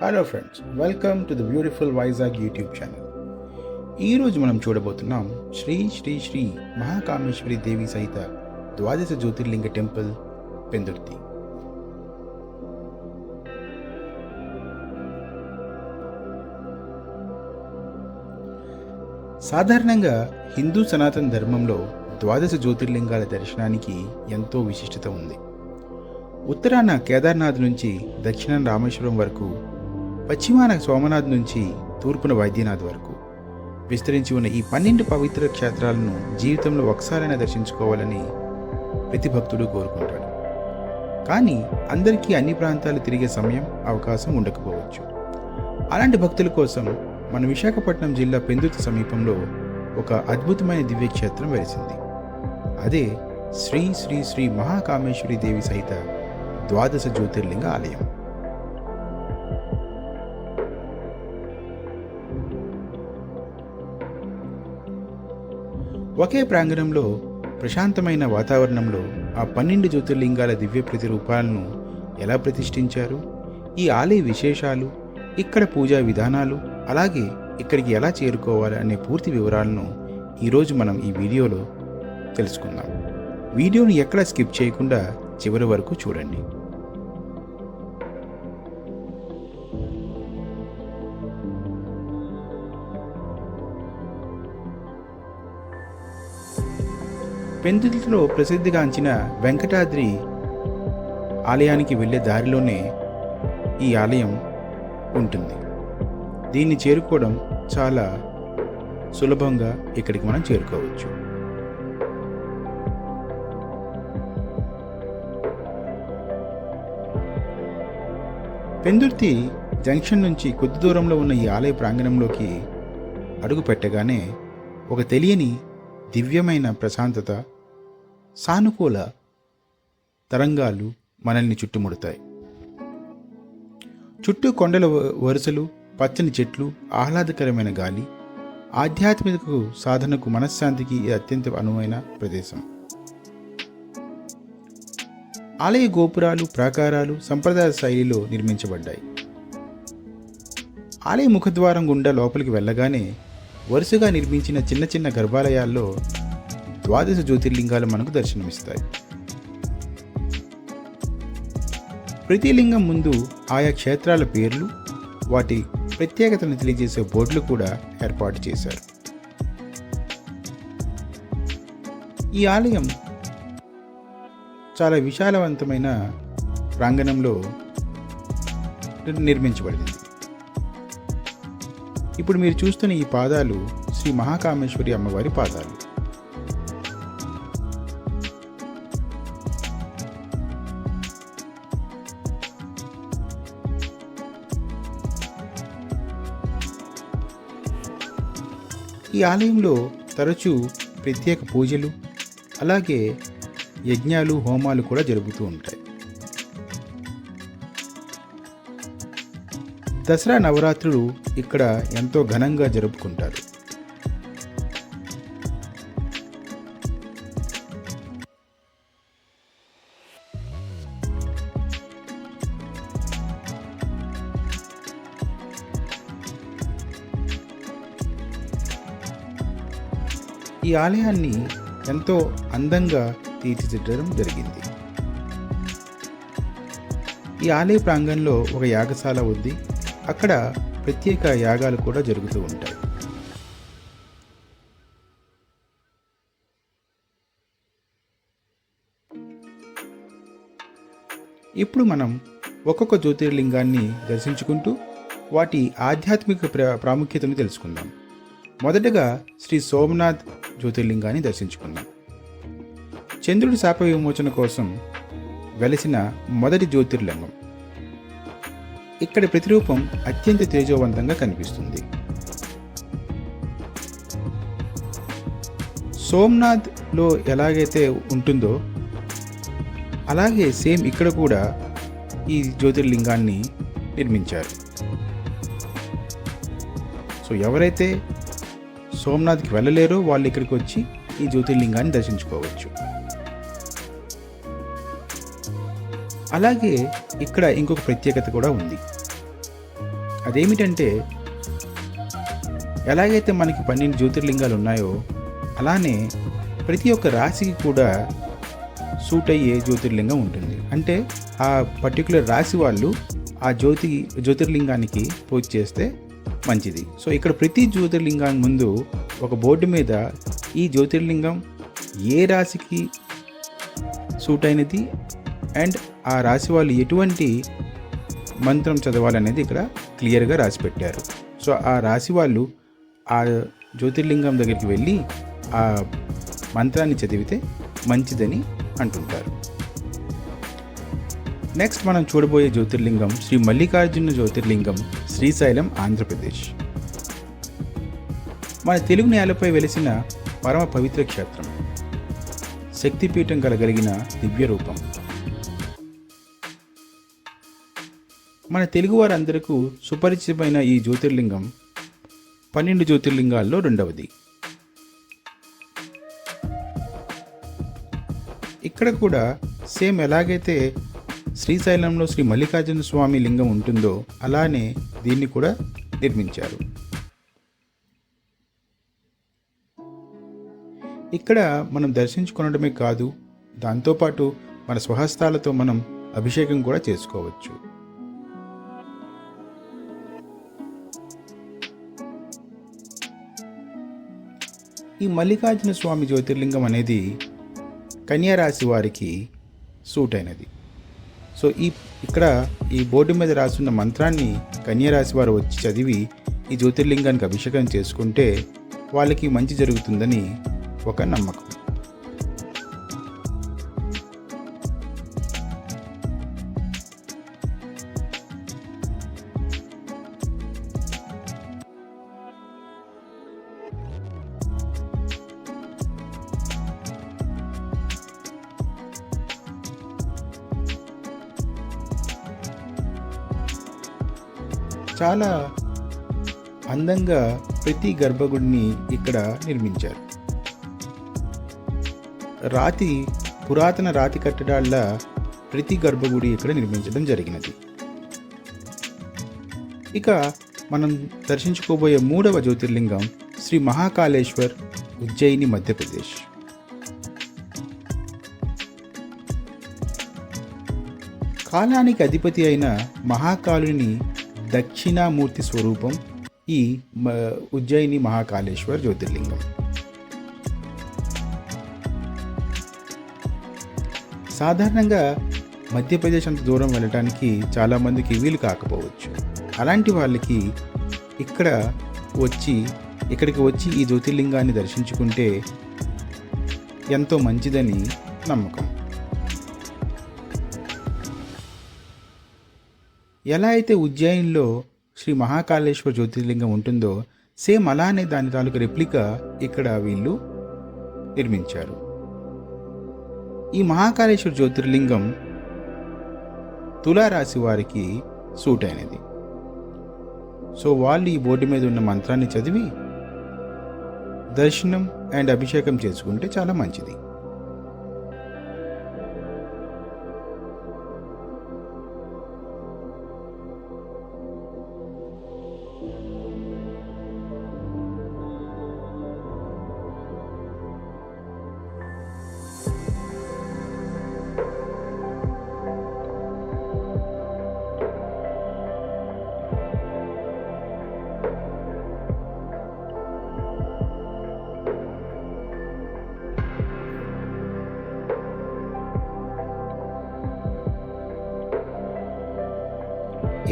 Hello friends, welcome to the beautiful Vizag YouTube channel. ఈరోజు మనం చూడబోతున్నాం శ్రీ శ్రీ శ్రీ మహాకామేశ్వరి దేవి సహిత ద్వాదశ జ్యోతిర్లింగ టెంపుల్ పెందుర్తి. సాధారణంగా హిందూ సనాతన ధర్మంలో ద్వాదశ జ్యోతిర్లింగాల దర్శనానికి ఎంతో విశిష్టత ఉంది. ఉత్తరాన కేదార్నాథ్ నుంచి దక్షిణాన రామేశ్వరం వరకు, పశ్చిమాన సోమనాథ్ నుంచి తూర్పున వైద్యనాథ్ వరకు విస్తరించి ఉన్న ఈ 12 పవిత్ర క్షేత్రాలను జీవితంలో ఒకసారైనా దర్శించుకోవాలని ప్రతి భక్తుడు కోరుకుంటాడు. కానీ అందరికీ అన్ని ప్రాంతాలు తిరిగే సమయం, అవకాశం ఉండకపోవచ్చు. అలాంటి భక్తుల కోసం మన విశాఖపట్నం జిల్లా పెందుర్తి సమీపంలో ఒక అద్భుతమైన దివ్యక్షేత్రం వెలిసింది. అదే శ్రీ శ్రీ శ్రీ మహాకామేశ్వరి దేవి సహిత ద్వాదశ జ్యోతిర్లింగ ఆలయం. ఒకే ప్రాంగణంలో ప్రశాంతమైన వాతావరణంలో ఆ 12 జ్యోతిర్లింగాల దివ్య ప్రతిరూపాలను ఎలా ప్రతిష్ఠించారు, ఈ ఆలయ విశేషాలు, ఇక్కడ పూజా విధానాలు, అలాగే ఇక్కడికి ఎలా చేరుకోవాలి అనే పూర్తి వివరాలను ఈరోజు మనం ఈ వీడియోలో తెలుసుకుందాం. వీడియోని ఎక్కడ స్కిప్ చేయకుండా చివరి వరకు చూడండి. పెందుర్తిలో ప్రసిద్ధిగాంచిన వెంకటాద్రి ఆలయానికి వెళ్ళే దారిలోనే ఈ ఆలయం ఉంటుంది. దీన్ని చేరుకోవడం చాలా సులభంగా ఇక్కడికి మనం చేరుకోవచ్చు. పెందుర్తి జంక్షన్ నుంచి కొద్ది దూరంలో ఉన్న ఈ ఆలయ ప్రాంగణంలోకి అడుగు పెట్టగానే ఒక తెలియని దివ్యమైన ప్రశాంతత, సానుకూల తరంగాలు మనల్ని చుట్టుముడతాయి. చుట్టూ కొండల వరుసలు, పచ్చని చెట్లు, ఆహ్లాదకరమైన గాలి, ఆధ్యాత్మిక సాధనకు, మనశ్శాంతికి ఇది అత్యంత అనువైన ప్రదేశం. ఆలయ గోపురాలు, ప్రాకారాలు సంప్రదాయ శైలిలో నిర్మించబడ్డాయి. ఆలయ ముఖద్వారం గుండా లోపలికి వెళ్ళగానే వరుసగా నిర్మించిన చిన్న చిన్న గర్భాలయాల్లో ద్వాదశ జ్యోతిర్లింగాలు మనకు దర్శనమిస్తాయి. ప్రతి లింగం ముందు ఆయా క్షేత్రాల పేర్లు, వాటి ప్రత్యేకతను తెలియజేసే బోర్డులు కూడా ఏర్పాటు చేశారు. ఈ ఆలయం చాలా విశాలవంతమైన ప్రాంగణంలో నిర్మించబడింది. ఇప్పుడు మీరు చూస్తున్న ఈ పాదాలు శ్రీ మహాకామేశ్వరి అమ్మవారి పాదాలు. ఈ ఆలయంలో తరచూ ప్రత్యేక పూజలు, అలాగే యజ్ఞాలు, హోమాలు కూడా జరుగుతూ ఉంటాయి. దసరా నవరాత్రులు ఇక్కడ ఎంతో ఘనంగా జరుపుకుంటారు. ఈ ఆలయాన్ని ఎంతో అందంగా తీర్చిదిద్దడం జరిగింది. ఈ ఆలయ ప్రాంగణంలో ఒక యాగశాల ఉంది. అక్కడ ప్రత్యేక యాగాలు కూడా జరుగుతూ ఉంటాయి. ఇప్పుడు మనం ఒక్కొక్క జ్యోతిర్లింగాన్ని దర్శించుకుంటూ వాటి ఆధ్యాత్మిక ప్రాముఖ్యతను తెలుసుకుందాం. మొదటగా శ్రీ సోమనాథ్ జ్యోతిర్లింగాన్ని దర్శించుకుందాం. చంద్రుడి శాప విమోచన కోసం వెలసిన మొదటి జ్యోతిర్లింగం. ఇక్కడి ప్రతిరూపం అత్యంత తేజోవంతంగా కనిపిస్తుంది. సోమనాథ్లో ఎలాగైతే ఉంటుందో అలాగే సేమ్ ఇక్కడ కూడా ఈ జ్యోతిర్లింగాన్ని నిర్మించారు. సో ఎవరైతే సోమనాథ్కి వెళ్ళలేరో వాళ్ళు ఇక్కడికి వచ్చి ఈ జ్యోతిర్లింగాన్ని దర్శించుకోవచ్చు. అలాగే ఇక్కడ ఇంకొక ప్రత్యేకత కూడా ఉంది. అదేమిటంటే, ఎలాగైతే మనకి 12 జ్యోతిర్లింగాలు ఉన్నాయో అలానే ప్రతి ఒక్క రాశికి కూడా సూట్ అయ్యే జ్యోతిర్లింగం ఉంటుంది. అంటే ఆ పర్టికులర్ రాశి వాళ్ళు ఆ జ్యోతిర్లింగానికి పూజ చేస్తే మంచిది. సో ఇక్కడ ప్రతి జ్యోతిర్లింగానికి ముందు ఒక బోర్డు మీద ఈ జ్యోతిర్లింగం ఏ రాశికి సూట్ అయినది అండ్ ఆ రాశి వాళ్ళు ఎటువంటి మంత్రం చదవాలనేది ఇక్కడ క్లియర్గా రాసి పెట్టారు. సో ఆ రాశి వాళ్ళు ఆ జ్యోతిర్లింగం దగ్గరికి వెళ్ళి ఆ మంత్రాన్ని చదివితే మంచిదని అంటుంటారు. నెక్స్ట్ మనం చూడబోయే జ్యోతిర్లింగం శ్రీ మల్లికార్జున జ్యోతిర్లింగం, శ్రీశైలం, ఆంధ్రప్రదేశ్. మన తెలుగు నేలపై వెలిసిన పరమ పవిత్ర క్షేత్రం, శక్తిపీఠం కలగలిగిన దివ్య రూపం. మన తెలుగు వారందరికీ సుపరిచితమైన ఈ జ్యోతిర్లింగం 12 జ్యోతిర్లింగాల్లో రెండవది. ఇక్కడ కూడా సేమ్ ఎలాగైతే శ్రీశైలంలో శ్రీ మల్లికార్జున స్వామి లింగం ఉంటుందో అలానే దీన్ని కూడా నిర్మించారు. ఇక్కడ మనం దర్శించుకోవడమే కాదు, దాంతోపాటు మన స్వహస్తాలతో మనం అభిషేకం కూడా చేసుకోవచ్చు. ఈ మల్లికార్జున స్వామి జ్యోతిర్లింగం అనేది కన్యా రాశి వారికి సూట్ అయినది. సో ఇక్కడ ఈ బోర్డు మీద రాసున్న మంత్రాన్ని కన్యా రాశి వారు వచ్చి చదివి ఈ జ్యోతిర్లింగానికి అభిషేకం చేసుకుంటే వాళ్ళకి మంచి జరుగుతుందని ఒక నమ్మకం. చాలా అందంగా ప్రతి గర్భగుడిని ఇక్కడ నిర్మించారు. పురాతన రాతి కట్టడాల ప్రతి గర్భగుడి ఇక్కడ నిర్మించడం జరిగినది. ఇక మనం దర్శించుకోబోయే 3వ జ్యోతిర్లింగం శ్రీ మహాకాళేశ్వర్, ఉజ్జయిని, మధ్యప్రదేశ్. కాలానికి అధిపతి అయిన మహాకాళుని దక్షిణామూర్తి స్వరూపం ఈ ఉజ్జయిని మహాకాళేశ్వర్ జ్యోతిర్లింగం. సాధారణంగా మధ్యప్రదేశ్ అంత దూరం వెళ్ళటానికి చాలామందికి వీలు కాకపోవచ్చు. అలాంటి వాళ్ళకి ఇక్కడికి వచ్చి ఈ జ్యోతిర్లింగాన్ని దర్శించుకుంటే ఎంతో మంచిదని నమ్మకం. ఎలా అయితే ఉజ్జయిన్లో శ్రీ మహాకాళేశ్వర జ్యోతిర్లింగం ఉంటుందో సేమ్ అలానే దాని తాలూకు రెప్లికా ఇక్కడ వీళ్ళు నిర్మించారు. ఈ మహాకాళేశ్వర జ్యోతిర్లింగం తులారాశి వారికి సూట్ అయినది. సో వాళ్ళు ఈ బోర్డు మీద ఉన్న మంత్రాన్ని చదివి దర్శనం అండ్ అభిషేకం చేసుకుంటే చాలా మంచిది.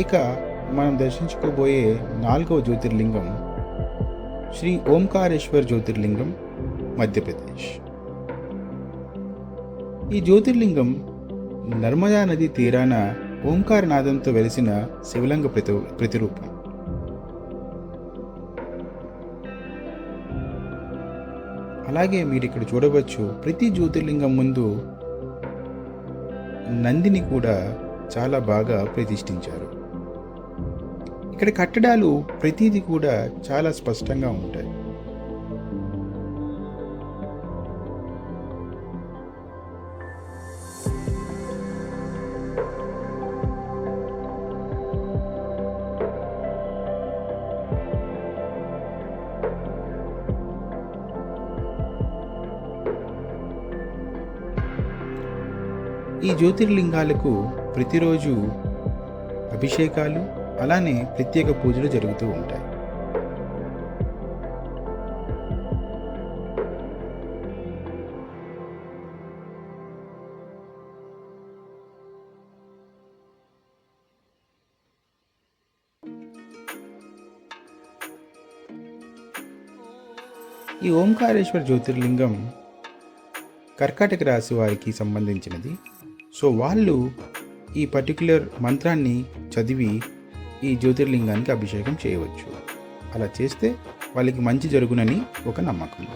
ఇక మనం దర్శించుకోబోయే 4వ జ్యోతిర్లింగం శ్రీ ఓంకారేశ్వర్ జ్యోతిర్లింగం, మధ్యప్రదేశ్. ఈ జ్యోతిర్లింగం నర్మదా నది తీరాన ఓంకారనాదంతో వెలిసిన శివలింగ ప్రతిరూపం. అలాగే మీరు ఇక్కడ చూడవచ్చు, ప్రతి జ్యోతిర్లింగం ముందు నందిని కూడా చాలా బాగా ప్రతిష్ఠించారు. ఇక్కడ కట్టడాలు ప్రతిదీ కూడా చాలా స్పష్టంగా ఉంటాయి. ఈ జ్యోతిర్లింగాలకు ప్రతిరోజు అభిషేకాలు అలానే ప్రత్యేక పూజలు జరుగుతూ ఉంటాయి. ఈ ఓంకారేశ్వర జ్యోతిర్లింగం కర్కాటక రాశి వారికి సంబంధించినది. సో వాళ్ళు ఈ పర్టిక్యులర్ మంత్రాన్ని చదివి ఈ జ్యోతిర్లింగానికి అభిషేకం చేయవచ్చు. అలా చేస్తే వాళ్ళకి మంచి జరుగునని ఒక నమ్మకం.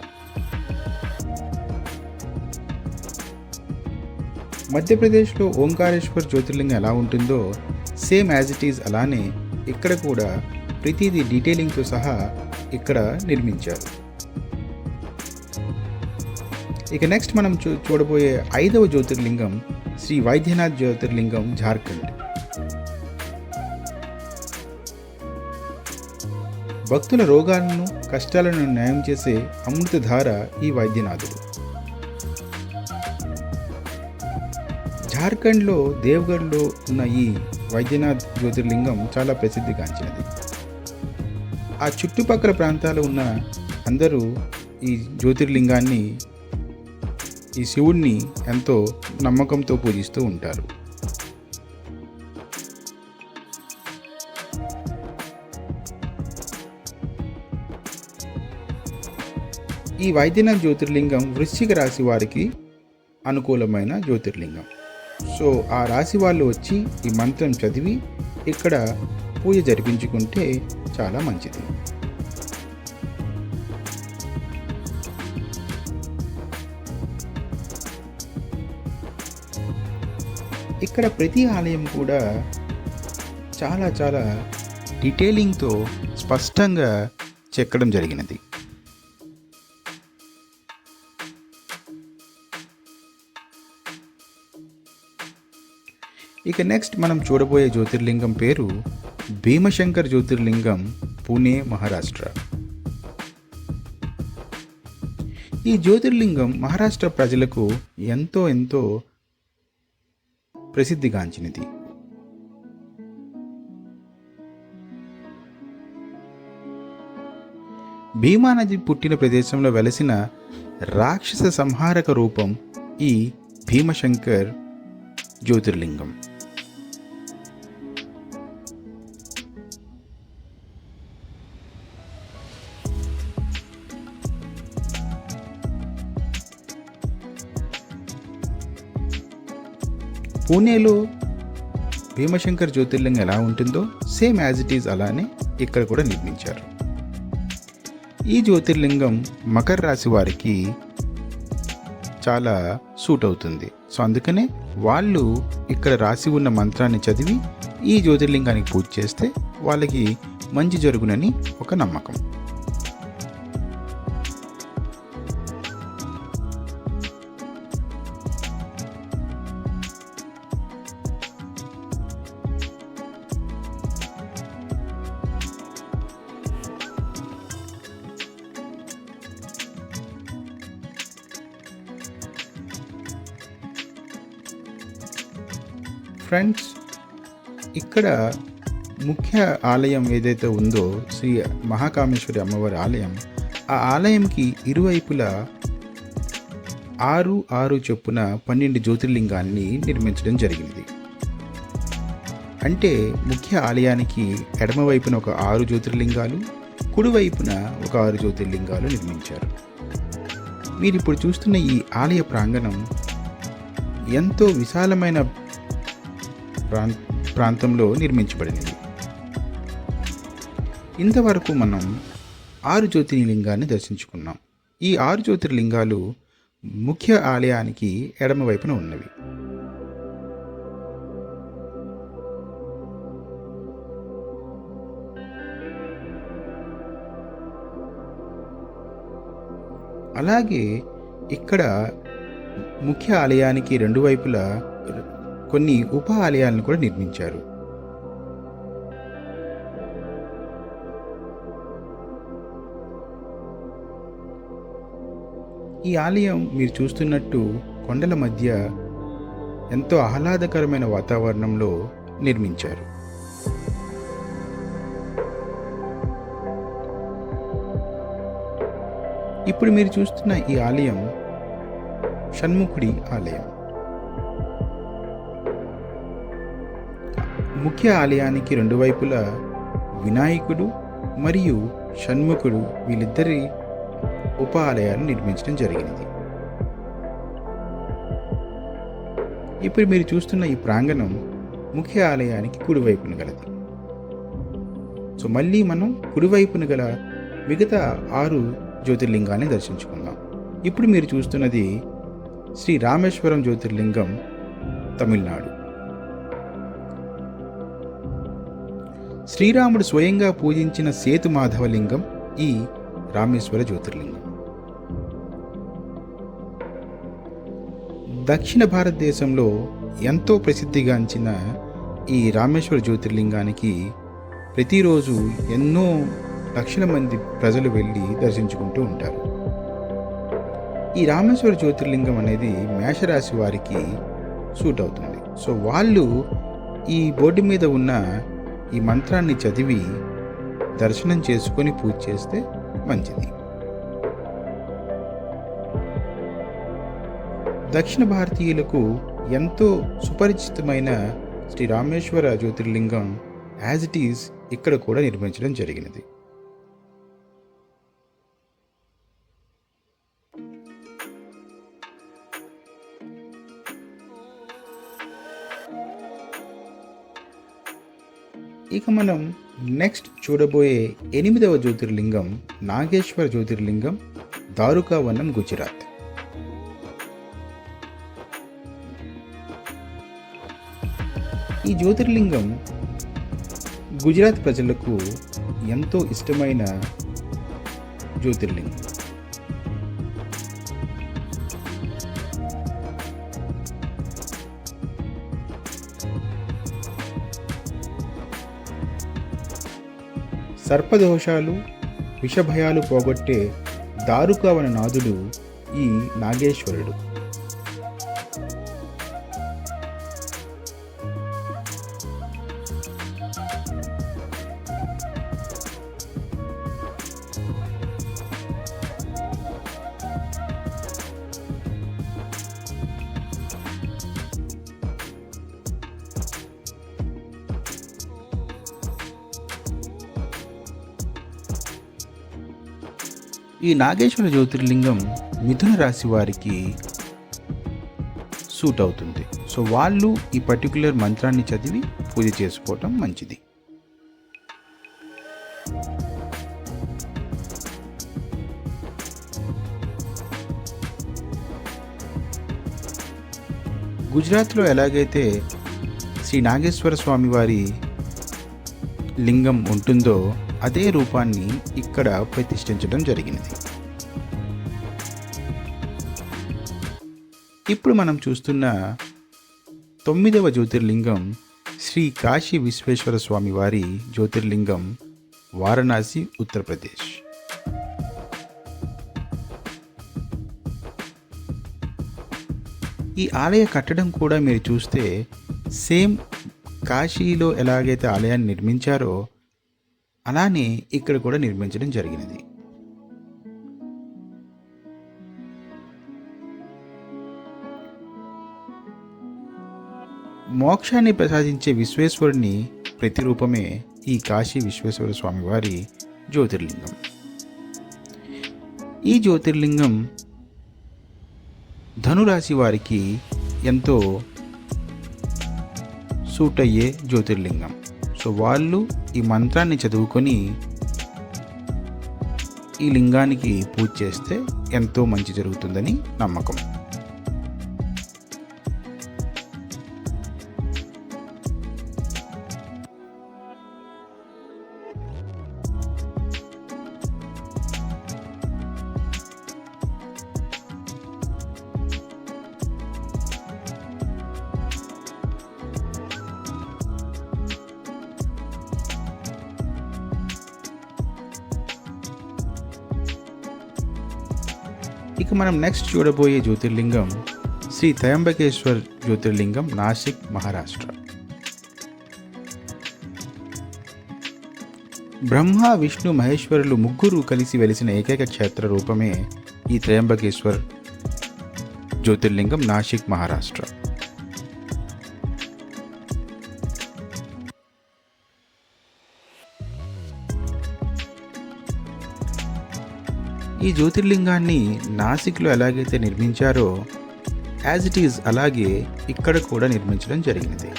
మధ్యప్రదేశ్లో ఓంకారేశ్వర్ జ్యోతిర్లింగం ఎలా ఉంటుందో సేమ్ యాజ్ ఇట్ ఈజ్ అలానే ఇక్కడ కూడా ప్రతిదీ డీటెయిలింగ్తో సహా ఇక్కడ నిర్మించారు. ఇక నెక్స్ట్ మనం చూడబోయే 5వ జ్యోతిర్లింగం శ్రీ వైద్యనాథ్ జ్యోతిర్లింగం, జార్ఖండ్. భక్తుల రోగాలను కష్టాలను న్యాయం చేసే అమృతధార ఈ వైద్యనాథుడు. జార్ఖండ్లో దేవగఢ్లో ఉన్న ఈ వైద్యనాథ్ జ్యోతిర్లింగం చాలా ప్రసిద్ధిగాంచినది. ఆ చుట్టుపక్కల ప్రాంతాలు ఉన్న అందరూ ఈ జ్యోతిర్లింగాన్ని, ఈ శివుణ్ణి ఎంతో నమ్మకంతో పూజిస్తూ ఉంటారు. ఈ వైద్యనాథ్ జ్యోతిర్లింగం వృశ్చిక రాశి వారికి అనుకూలమైన జ్యోతిర్లింగం. సో ఆ రాశి వాళ్ళు వచ్చి ఈ మంత్రం చదివి ఇక్కడ పూజ జరిపించుకుంటే చాలా మంచిది. ఇక్కడ ప్రతి ఆలయం కూడా చాలా చాలా డీటెయిలింగ్తో స్పష్టంగా చెక్కడం జరిగినది. ఇక నెక్స్ట్ మనం చూడబోయే జ్యోతిర్లింగం పేరు భీమశంకర్ జ్యోతిర్లింగం, పూణే, మహారాష్ట్ర. ఈ జ్యోతిర్లింగం మహారాష్ట్ర ప్రజలకు ఎంతో ఎంతో ప్రసిద్ధిగాంచినది. భీమా నది పుట్టిన ప్రదేశంలో వెలసిన రాక్షస సంహారక రూపం ఈ భీమశంకర్ జ్యోతిర్లింగం. పూణేలో భీమశంకర్ జ్యోతిర్లింగం ఎలా ఉంటుందో సేమ్ యాజ్ ఇట్ ఈజ్ అలానే ఇక్కడ కూడా నిర్మించారు. ఈ జ్యోతిర్లింగం మకర రాశి వారికి చాలా సూట్ అవుతుంది. సో అందుకనే వాళ్ళు ఇక్కడ రాసి ఉన్న మంత్రాన్ని చదివి ఈ జ్యోతిర్లింగానికి పూజ చేస్తే వాళ్ళకి మంచి జరుగునని ఒక నమ్మకం. ఫ్రెండ్స్, ఇక్కడ ముఖ్య ఆలయం ఏదైతే ఉందో శ్రీ మహాకామేశ్వరి అమ్మవారి ఆలయం, ఆ ఆలయంకి ఇరువైపులా 6 చొప్పున 12 జ్యోతిర్లింగాన్ని నిర్మించడం జరిగింది. అంటే ముఖ్య ఆలయానికి ఎడమవైపున ఒక 6 జ్యోతిర్లింగాలు, కుడివైపున ఒక 6 జ్యోతిర్లింగాలు నిర్మించారు. మీరు ఇప్పుడు చూస్తున్న ఈ ఆలయ ప్రాంగణం ఎంతో విశాలమైన ప్రాంతంలో నిర్మించబడినది. ఇంతవరకు మనం 6 జ్యోతిర్లింగాన్ని దర్శించుకున్నాం. ఈ 6 జ్యోతిర్లింగాలు ముఖ్య ఆలయానికి ఎడమవైపున ఉన్నవి. అలాగే ఇక్కడ ముఖ్య ఆలయానికి 2 వైపులా కొన్ని ఉప ఆలయాలను కూడా నిర్మించారు. ఈ ఆలయం మీరు చూస్తున్నట్టు కొండల మధ్య ఎంతో ఆహ్లాదకరమైన వాతావరణంలో నిర్మించారు. ఇప్పుడు మీరు చూస్తున్న ఈ ఆలయం షణ్ముఖుడి ఆలయం. ముఖ్య ఆలయానికి రెండు వైపులా వినాయకుడు మరియు షణ్ముఖుడు వీళ్ళిద్దరి ఉప ఆలయాలను నిర్మించడం జరిగినది. ఇప్పుడు మీరు చూస్తున్న ఈ ప్రాంగణం ముఖ్య ఆలయానికి కుడివైపున గలది. సో మళ్ళీ మనం కుడివైపున గల మిగతా 6 జ్యోతిర్లింగాన్ని దర్శించుకుందాం. ఇప్పుడు మీరు చూస్తున్నది శ్రీ రామేశ్వరం జ్యోతిర్లింగం, తమిళనాడు. శ్రీరాముడు స్వయంగా పూజించిన సేతు మాధవలింగం ఈ రామేశ్వర జ్యోతిర్లింగం. దక్షిణ భారతదేశంలో ఎంతో ప్రసిద్ధిగాంచిన ఈ రామేశ్వర జ్యోతిర్లింగానికి ప్రతిరోజు ఎన్నో లక్షల మంది ప్రజలు వెళ్ళి దర్శించుకుంటూ ఉంటారు. ఈ రామేశ్వర జ్యోతిర్లింగం అనేది మేషరాశి వారికి సూట్ అవుతుంది. సో వాళ్ళు ఈ బోర్డు మీద ఉన్న ఈ మంత్రాన్ని చదివి దర్శనం చేసుకొని పూజ చేస్తే మంచిది. దక్షిణ భారతీయులకు ఎంతో సుపరిచితమైన శ్రీ రామేశ్వర జ్యోతిర్లింగం యాజ్ ఇట్ ఈజ్ ఇక్కడ కూడా నిర్మించడం జరిగినది. ఇక మనం నెక్స్ట్ చూడబోయే 8వ జ్యోతిర్లింగం నాగేశ్వర జ్యోతిర్లింగం, దారుకావనం, గుజరాత్. ఈ జ్యోతిర్లింగం గుజరాత్ ప్రజలకు ఎంతో ఇష్టమైన జ్యోతిర్లింగం. సర్పదోషాలు, విషభయాలు పోగొట్టే దారుకావన నాథుడు ఈ నాగేశ్వరుడు. ఈ నాగేశ్వర జ్యోతిర్లింగం మిథున రాశి వారికి సూట్ అవుతుంది. సో వాళ్ళు ఈ పర్టికులర్ మంత్రాన్ని చదివి పూజ చేసుకోవటం మంచిది. గుజరాత్లో ఎలాగైతే శ్రీ నాగేశ్వర స్వామి వారి లింగం ఉంటుందో అదే రూపాన్ని ఇక్కడ ప్రతిష్ఠించడం జరిగినది. ఇప్పుడు మనం చూస్తున్న 9వ జ్యోతిర్లింగం శ్రీ కాశీ విశ్వేశ్వర స్వామి వారి జ్యోతిర్లింగం, వారణాసి, ఉత్తరప్రదేశ్. ఈ ఆలయ కట్టడం కూడా మీరు చూస్తే సేమ్ కాశీలో ఎలాగైతే ఆలయాన్ని నిర్మించారో అలానే ఇక్కడ కూడా నిర్మించడం జరిగినది. మోక్షాన్ని ప్రసాదించే విశ్వేశ్వరుని ప్రతిరూపమే ఈ కాశీ విశ్వేశ్వర స్వామి వారి జ్యోతిర్లింగం. ఈ జ్యోతిర్లింగం ధనురాశి వారికి ఎంతో సూట్ అయ్యే జ్యోతిర్లింగం. సో వాళ్ళు ఈ మంత్రాన్ని చదువుకొని ఈ లింగానికి పూజ చేస్తే ఎంతో మంచి జరుగుతుందని నమ్మకం. ఇక మనం నెక్స్ట్ చూడబోయే జ్యోతిర్లింగం శ్రీ త్రయంబకేశ్వర్ జ్యోతిర్లింగం, నాసిక్, మహారాష్ట్ర. బ్రహ్మ, విష్ణు, మహేశ్వరులు ముగ్గురు కలిసి వెలిసిన ఏకైక క్షేత్ర రూపమే ఈ త్రయంబకేశ్వర్ జ్యోతిర్లింగం, నాసిక్, మహారాష్ట్ర. ఈ జ్యోతిర్లింగాన్ని నాసిక్లో ఎలాగైతే నిర్మించారో యాజ్ ఇట్ ఈజ్ అలాగే ఇక్కడ కూడా నిర్మించడం జరిగినది.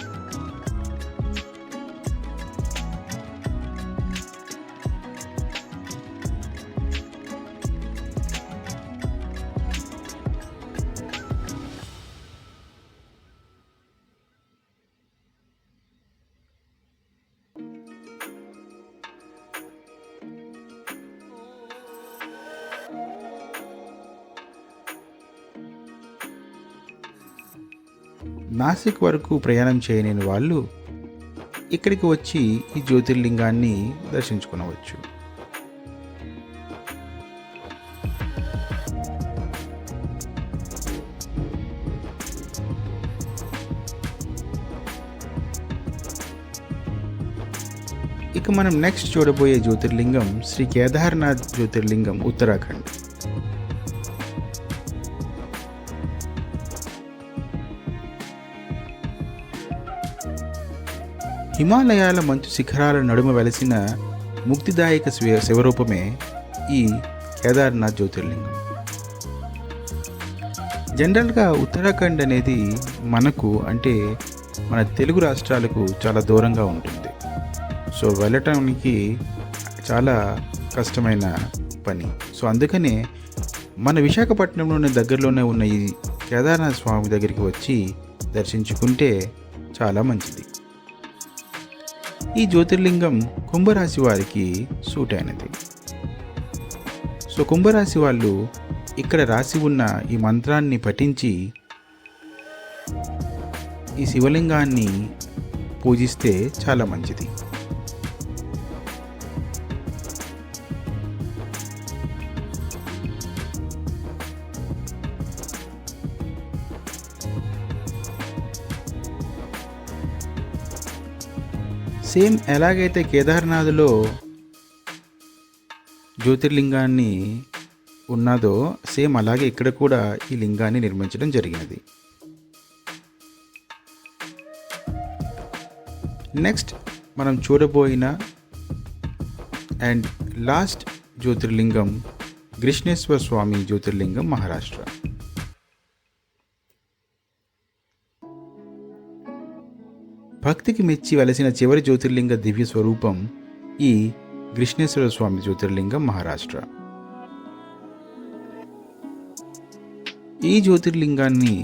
నాసిక్ వరకు ప్రయాణం చేయలేని వాళ్ళు ఇక్కడికి వచ్చి ఈ జ్యోతిర్లింగాన్ని దర్శించుకునవచ్చు. ఇక మనం నెక్స్ట్ చూడబోయే జ్యోతిర్లింగం శ్రీ కేదార్నాథ్ జ్యోతిర్లింగం, ఉత్తరాఖండ్. హిమాలయాల మంచు శిఖరాల నడుమ వెలసిన ముక్తిదాయక శివరూపమే ఈ కేదార్నాథ్ జ్యోతిర్లింగం. జనరల్గా ఉత్తరాఖండ్ అనేది మనకు అంటే మన తెలుగు రాష్ట్రాలకు చాలా దూరంగా ఉంటుంది. సో వెళ్ళటానికి చాలా కష్టమైన పని. సో అందుకనే మన విశాఖపట్నంలోని దగ్గరలోనే ఉన్న ఈ కేదార్నాథ్ స్వామి దగ్గరికి వచ్చి దర్శించుకుంటే చాలా మంచిది. ఈ జ్యోతిర్లింగం కుంభరాశి వారికి సూట్ అయినది. సో కుంభరాశి వాళ్ళు ఇక్కడ రాసి ఉన్న ఈ మంత్రాన్ని పఠించి ఈ శివలింగాన్ని పూజిస్తే చాలా మంచిది. సేమ్ ఎలాగైతే కేదార్నాథ్లో జ్యోతిర్లింగాన్ని ఉన్నదో సేమ్ అలాగే ఇక్కడ కూడా ఈ లింగాన్ని నిర్మించడం జరిగినది. నెక్స్ట్ మనం చూడబోయిన అండ్ లాస్ట్ జ్యోతిర్లింగం గ్రిష్ణేశ్వర స్వామి జ్యోతిర్లింగం, మహారాష్ట్ర. భక్తికి మెచ్చి వెలసిన చివరి జ్యోతిర్లింగ దివ్య స్వరూపం ఈ గ్రిష్ణేశ్వర స్వామి జ్యోతిర్లింగం, మహారాష్ట్ర. ఈ జ్యోతిర్లింగాన్ని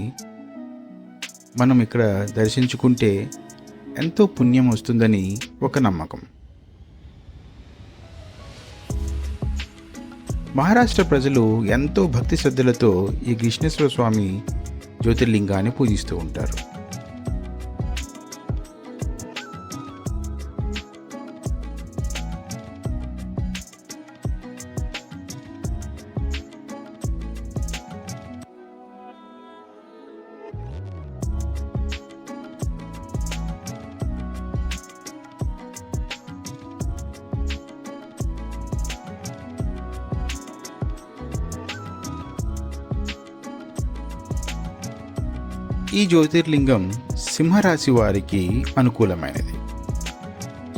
మనం ఇక్కడ దర్శించుకుంటే ఎంతో పుణ్యం వస్తుందని ఒక నమ్మకం. మహారాష్ట్ర ప్రజలు ఎంతో భక్తి శ్రద్ధలతో ఈ గ్రిష్ణేశ్వర స్వామి జ్యోతిర్లింగాన్ని పూజిస్తూ ఉంటారు. ఈ జ్యోతిర్లింగం సింహరాశి వారికి అనుకూలమైనది.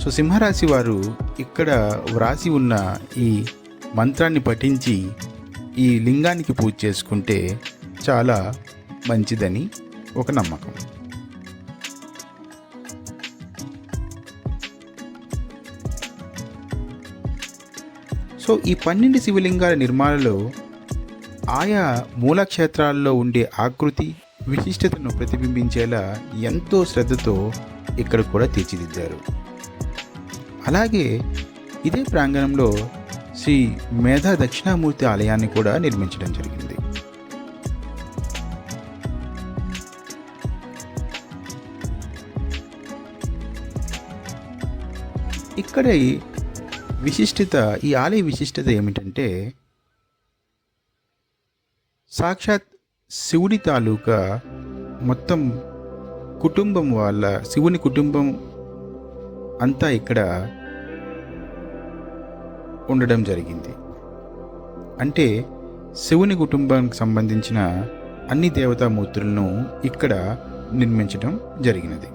సో సింహరాశి వారు ఇక్కడ వ్రాసి ఉన్న ఈ మంత్రాన్ని పఠించి ఈ లింగానికి పూజ చేసుకుంటే చాలా మంచిదని ఒక నమ్మకం. సో ఈ 12 శివలింగాల నిర్మాణంలో ఆయా మూలక్షేత్రాల్లో ఉండే ఆకృతి, విశిష్టతను ప్రతిబింబించేలా ఎంతో శ్రద్ధతో ఇక్కడ కూడా తీర్చిదిద్దారు. అలాగే ఇదే ప్రాంగణంలో శ్రీ మేధా దక్షిణామూర్తి ఆలయాన్ని కూడా నిర్మించడం జరిగింది. ఇక్కడ ఈ ఆలయ విశిష్టత ఏమిటంటే సాక్షాత్ శివుడి తాలూకా మొత్తం కుటుంబం శివుని కుటుంబం అంతా ఇక్కడ ఉండడం జరిగింది. అంటే శివుని కుటుంబానికి సంబంధించిన అన్ని దేవతామూర్తులను ఇక్కడ నిర్మించడం జరిగినది.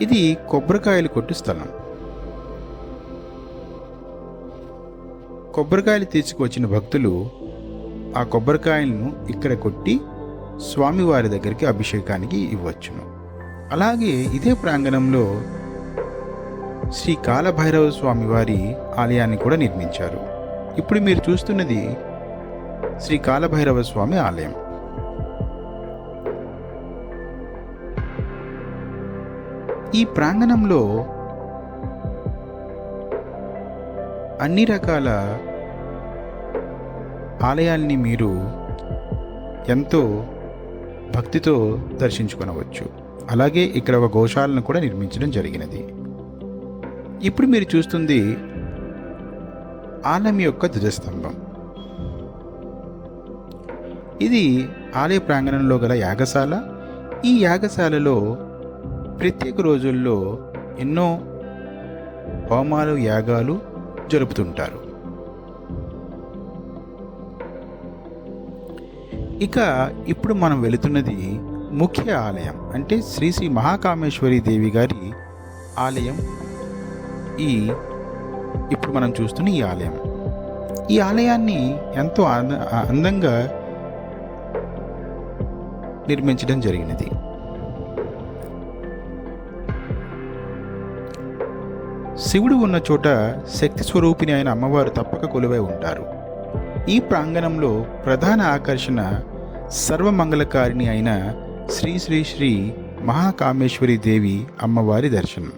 ఇది కొబ్బరికాయలు కొట్టు స్థలం. కొబ్బరికాయలు తీసుకువచ్చిన భక్తులు ఆ కొబ్బరికాయలను ఇక్కడ కొట్టి స్వామివారి దగ్గరికి అభిషేకానికి ఇవ్వచ్చును. అలాగే ఇదే ప్రాంగణంలో శ్రీ కాలభైరవ స్వామివారి ఆలయాన్ని కూడా నిర్మించారు. ఇప్పుడు మీరు చూస్తున్నది శ్రీ కాలభైరవ స్వామి ఆలయం. ఈ ప్రాంగణంలో అన్ని రకాల ఆలయాల్ని మీరు ఎంతో భక్తితో దర్శించుకొనవచ్చు. అలాగే ఇక్కడ ఒక గోశాలను కూడా నిర్మించడం జరిగినది. ఇప్పుడు మీరు చూస్తుంది ఆలయం యొక్క ధ్వజస్తంభం. ఇది ఆలయ ప్రాంగణంలో గల యాగశాల. ఈ యాగశాలలో ప్రత్యేక రోజుల్లో ఎన్నో హోమాలు, యాగాలు జరుపుతుంటారు. ఇక ఇప్పుడు మనం వెళుతున్నది ముఖ్య ఆలయం, అంటే శ్రీ శ్రీ మహాకామేశ్వరి దేవి గారి ఆలయం. ఇప్పుడు మనం చూస్తున్న ఈ ఆలయం, ఈ ఆలయాన్ని ఎంతో అందంగా నిర్మించడం జరిగినది. శివుడు ఉన్న చోట శక్తి స్వరూపిణి అయిన అమ్మవారు తప్పక కొలువై ఉంటారు. ఈ ప్రాంగణంలో ప్రధాన ఆకర్షణ సర్వమంగళకారిణి అయిన శ్రీ శ్రీ శ్రీ మహాకామేశ్వరి దేవి అమ్మవారి దర్శనం.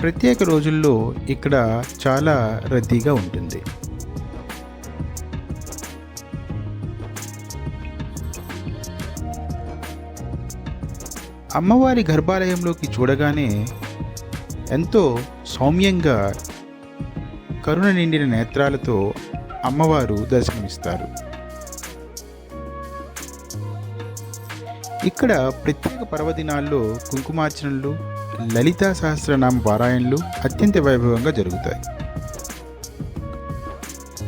ప్రత్యేక రోజుల్లో ఇక్కడ చాలా రద్దీగా ఉంటుంది. అమ్మవారి గర్భాలయంలోకి చూడగానే ఎంతో సౌమ్యంగా కరుణ నిండిన నేత్రాలతో అమ్మవారు దర్శనమిస్తారు. ఇక్కడ ప్రత్యేక పర్వదినాల్లో కుంకుమార్చనలు, లలితా సహస్రనామ పారాయణలు అత్యంత వైభవంగా జరుగుతాయి.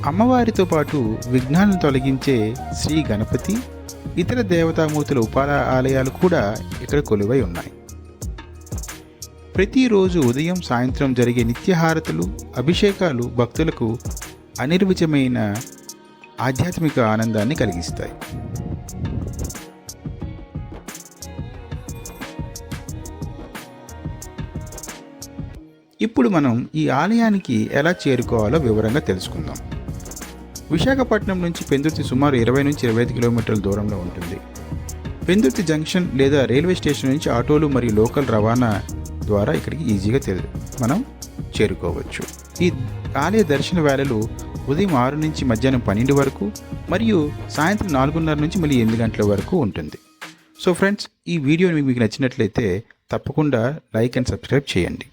అమ్మవారితో పాటు విఘ్నాలను తొలగించే శ్రీ గణపతి, ఇతర దేవతామూర్తుల ఆలయాలు కూడా ఇక్కడ కొలువై ఉన్నాయి. ప్రతిరోజు ఉదయం సాయంత్రం జరిగే నిత్యహారతులు, అభిషేకాలు భక్తులకు అనిర్వచమైన ఆధ్యాత్మిక ఆనందాన్ని కలిగిస్తాయి. ఇప్పుడు మనం ఈ ఆలయానికి ఎలా చేరుకోవాలో వివరంగా తెలుసుకుందాం. విశాఖపట్నం నుంచి పెందుర్తి సుమారు 20 నుంచి 25 కిలోమీటర్ల దూరంలో ఉంటుంది. పెందుర్తి జంక్షన్ లేదా రైల్వే స్టేషన్ నుంచి ఆటోలు మరియు లోకల్ రవాణా ద్వారా ఇక్కడికి ఈజీగా మనం చేరుకోవచ్చు. ఈ ఆలయ దర్శన వేళలు ఉదయం 6 నుంచి మధ్యాహ్నం 12 వరకు మరియు సాయంత్రం 4:30 నుంచి మళ్ళీ 8 గంటల వరకు ఉంటుంది. సో ఫ్రెండ్స్, ఈ వీడియో మీకు నచ్చినట్లయితే తప్పకుండా లైక్ అండ్ సబ్స్క్రైబ్ చేయండి.